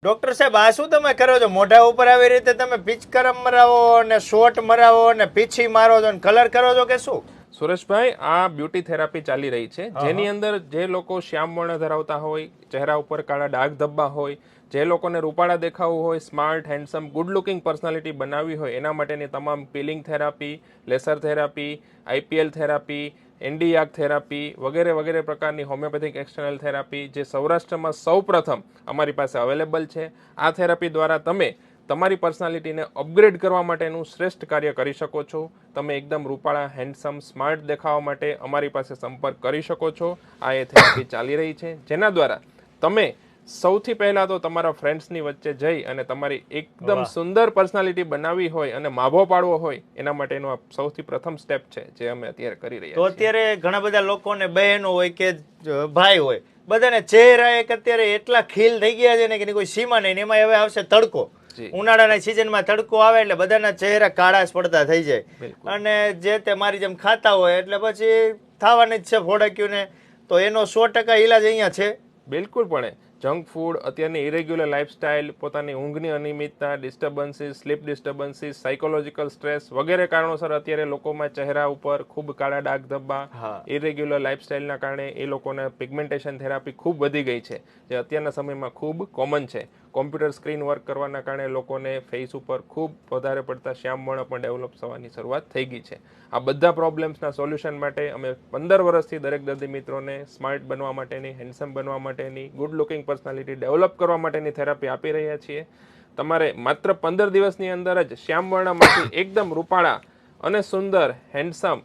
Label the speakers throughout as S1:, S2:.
S1: Doctor સાહેબ, આ શું તમે કરો છો? મોઢા ઉપર આવી રીતે તમે પિચકરમ મરાવો અને શોટ મરાવો અને પીછી મારો છો અને કલર કરો છો કે શું?
S2: સુરેશભાઈ, આ બ્યુટી થેરાપી ચાલી રહી છે, જેની અંદર જે લોકો શ્યામ વર્ણ ધરાવતા હોય, ચહેરા ઉપર કાળા ડાઘ ધબ્બા હોય, જે લોકોને રૂપાળા દેખાવું હોય, smart handsome good looking personality બનાવવી હોય, એના માટેની તમામ peeling therapy, laser therapy, IPL therapy, NdYAG therapy વગેરે વગેરે પ્રકારની હોમિયોપેથિક એક્સટર્નલ થેરાપી જે સૌરાષ્ટ્રમાં સૌપ્રથમ અમારી પાસે અવેલેબલ છે. આ થેરાપી દ્વારા તમે તમારી પર્સનાલિટીને અપગ્રેડ કરવા માટેનું શ્રેષ્ઠ કાર્ય કરી શકો છો. તમે એકદમ રૂપાળા, હેન્ડસમ, સ્માર્ટ દેખાવા માટે અમારી પાસે સંપર્ક કરી શકો છો. આ એ થેરાપી ચાલી રહી છે, જેના દ્વારા તમે સૌથી પહેલા તો તમારા ફ્રેન્ડ્સની વચ્ચે જઈ અને તમારી એકદમ સુંદર પર્સનાલિટી બનાવવી હોય અને માભો પાડવો હોય, એના માટેનો આ સૌથી પ્રથમ સ્ટેપ છે જે અમે અત્યારે કરી રહ્યા છીએ.
S1: તો અત્યારે ઘણા બધા લોકોને બહેનો હોય કે ભાઈ હોય, બધાને ચહેરા એક અત્યારે એટલા ખીલ થઈ ગયા છે ને કે કોઈ સીમા નહીં. એમાં હવે આવશે તડકો. ઉનાળાના સિઝનમાં તડકો આવે એટલે બધાના ચહેરા કાળાશ પડતા થઈ જાય, અને જે તે મારી જેમ ખાતા હોય એટલે પછી થવાની જ છે ફોડક્યું ને. તો એનો 100% ઈલાજ અહીંયા છે.
S2: બિલકુલ પણ જંક ફૂડ, અત્યારની ઇરેગ્યુલર લાઇફસ્ટાઇલ, પોતાની ઊંઘની અનિયમિતતા, disturbances, sleep disturbances, psychological stress વગેરે કારણોસર અત્યારે લોકોમાં ચહેરા ઉપર ખૂબ કાળા ડાઘ ધબ્બા, ઇરેગ્યુલર લાઇફસ્ટાઇલના કારણે એ લોકોના પિગમેન્ટેશન થેરાપી ખૂબ વધી ગઈ છે, જે અત્યારના સમયમાં ખૂબ કોમન છે. કોમ્પ્યુટર સ્ક્રીન વર્ક કરવાના કારણે લોકોને ફેસ ઉપર ખૂબ વધારે પડતા શ્યામ વર્ણ પણ ડેવલપ થવાની શરૂઆત થઈ ગઈ છે. આ બધા પ્રોબ્લેમ્સના સોલ્યુશન માટે અમે 15 વર્ષથી દરેક દર્દી મિત્રોને સ્માર્ટ બનવા માટેની, હેન્ડસમ બનવા માટેની, ગુડ લુકિંગ પર્સનાલિટી ડેવલપ કરવા માટેની થેરાપી આપી રહ્યા છીએ. તમારે માત્ર 15 દિવસની અંદર જ શ્યામ વર્ણમાંથી એકદમ રૂપાળા અને સુંદર, હેન્ડસમ,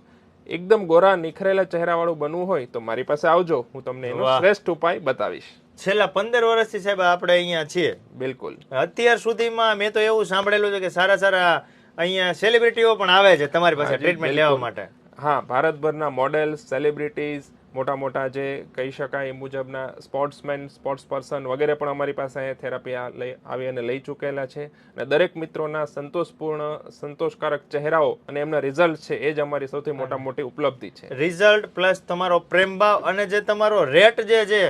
S2: એકદમ ગોરા નિખરેલા ચહેરાવાળું બનવું હોય તો મારી પાસે આવજો, હું તમને એનો શ્રેષ્ઠ ઉપાય બતાવીશ.
S1: છેલ્લા 15 વર્ષથી સાહેબ આપણે અહીંયા છીએ.
S2: બિલકુલ.
S1: અત્યાર સુધીમાં મેં તો એવું સાંભળેલું છે કે સારા સારા અહીંયા સેલિબ્રિટીઓ પણ આવે છે તમારી પાસે ટ્રીટમેન્ટ લેવા માટે.
S2: હા, ભારતભરના મોડેલ્સ, સેલિબ્રિટીઝ, મોટા મોટા જે કહી શકાય એ મુજબના સ્પોર્ટ્સમેન, સ્પોર્ટ્સ પર્સન વગેરે પણ અમારી પાસે થેરાપી આવી અને લઈ ચૂકેલા છે. અને દરેક મિત્રોના સંતોષપૂર્ણ, સંતોષકારક ચહેરાઓ અને એમના રિઝલ્ટ છે એ જ અમારી સૌથી મોટી ઉપલબ્ધિ છે.
S1: રિઝલ્ટ પ્લસ તમારો પ્રેમભાવ અને જે તમારો રેટ જે છે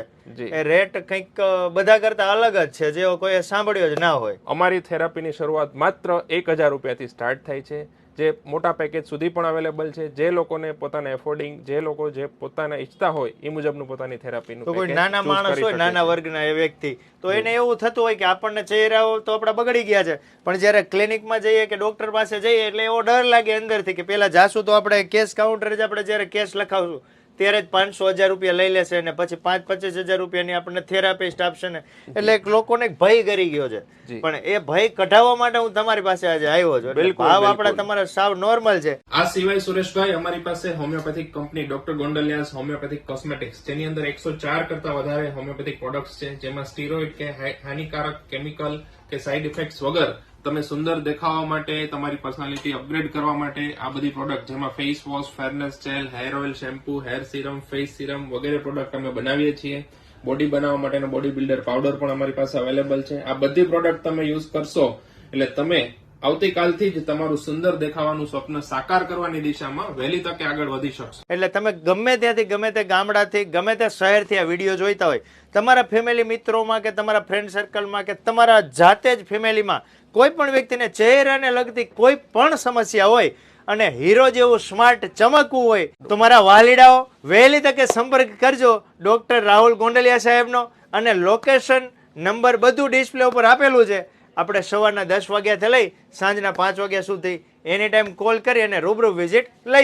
S1: એ રેટ કંઈક બધા કરતા અલગ જ છે, જેવો કોઈ સાંભળ્યો જ ના હોય.
S2: અમારી થેરાપીની શરૂઆત માત્ર 1000 રૂપિયાથી સ્ટાર્ટ થાય છે, જે મોટા પેકેજ સુધી પણ અવેલેબલ છે. જે લોકોને પોતાના એફોર્ડિંગ, જે લોકો જે પોતાના ઈચ્છતા હોય એ મુજબનું પોતાની થેરાપીનું
S1: તો કોઈ નાના માણસ હોય, નાના વર્ગના એ વ્યક્તિ, તો એને એવું થતું હોય કે આપણને ચહેરાઓ તો આપણા બગડી ગયા છે, પણ જ્યારે ક્લિનિકમાં જઈએ કે ડોક્ટર પાસે જઈએ એટલે એવો ડર લાગે અંદરથી કે પેલા જાશું તો આપણે કેશ કાઉન્ટર જ આપણે જ્યારે કેશ લખાવશું ત્યારે જ 500,000 રૂપિયા લઈ લેશે અને પછી 25,000 રૂપિયાની આપણને થેરાપિસ્ટ આપશે ને. એટલે લોકોને ભય કરી ગયો છે, પણ એ ભય કઢાવવા માટે હું તમારી પાસે આજે આવ્યો છું. ભાવ આપણા તમારા સાવ નોર્મલ છે.
S2: આ સિવાય સુરેશભાઈ, અમારી પાસે homeopathic company doctor Gondaliya's homeopathic cosmetics, જેની અંદર 104 કરતા વધારે હોમિયોપેથિક પ્રોડક્ટ્સ છે, જેમાં સ્ટીરોઇડ કે હાનિકારક કેમિકલ કે સાઇડ ઇફેક્ટ્સ વગર તમે સુંદર દેખાવા માટે, તમારી પર્સનાલિટી અપગ્રેડ કરવા માટે આ બધી પ્રોડક્ટ, જેમાં face wash, fairness gel, hair oil, shampoo, hair serum, face serum વગેરે પ્રોડક્ટ અમે બનાવીએ છીએ. બોડી બનાવવા માટેનો બોડી બિલ્ડર પાવડર પણ અમારી પાસે અવેલેબલ છે. આ બધી પ્રોડક્ટ તમે યુઝ કરશો એટલે તમે આવતીકાલથી જ તમારું સુંદર દેખાવાનું સ્વપ્ન સાકાર કરવાની દિશામાં વહેલી તકે આગળ વધી શકશો.
S1: એટલે તમે ગમે ત્યાંથી, ગમે તે ગામડાથી, ગમે તે શહેરથી આ વિડીયો જોઈતા હોય, તમારા ફેમિલી મિત્રોમાં કે તમારા ફ્રેન્ડ સર્કલમાં કે તમારા જાતે જ ફેમિલીમાં કોઈ પણ વ્યક્તિને ચહેરાને લગતી કોઈ પણ સમસ્યા હોય અને હીરો જેવું સ્માર્ટ ચમકવું હોય તો મારા વાલીડાઓ વહેલી તકે સંપર્ક કરજો ડોક્ટર રાહુલ ગોંડલિયા સાહેબનો. અને લોકેશન, નંબર બધું ડિસ્પ્લે ઉપર આપેલું છે. આપણે સવારના 10 વાગ્યાથી લઈ સાંજના 5 વાગ્યા સુધી એની ટાઈમ કોલ કરી અને રૂબરૂ વિઝિટ લઈ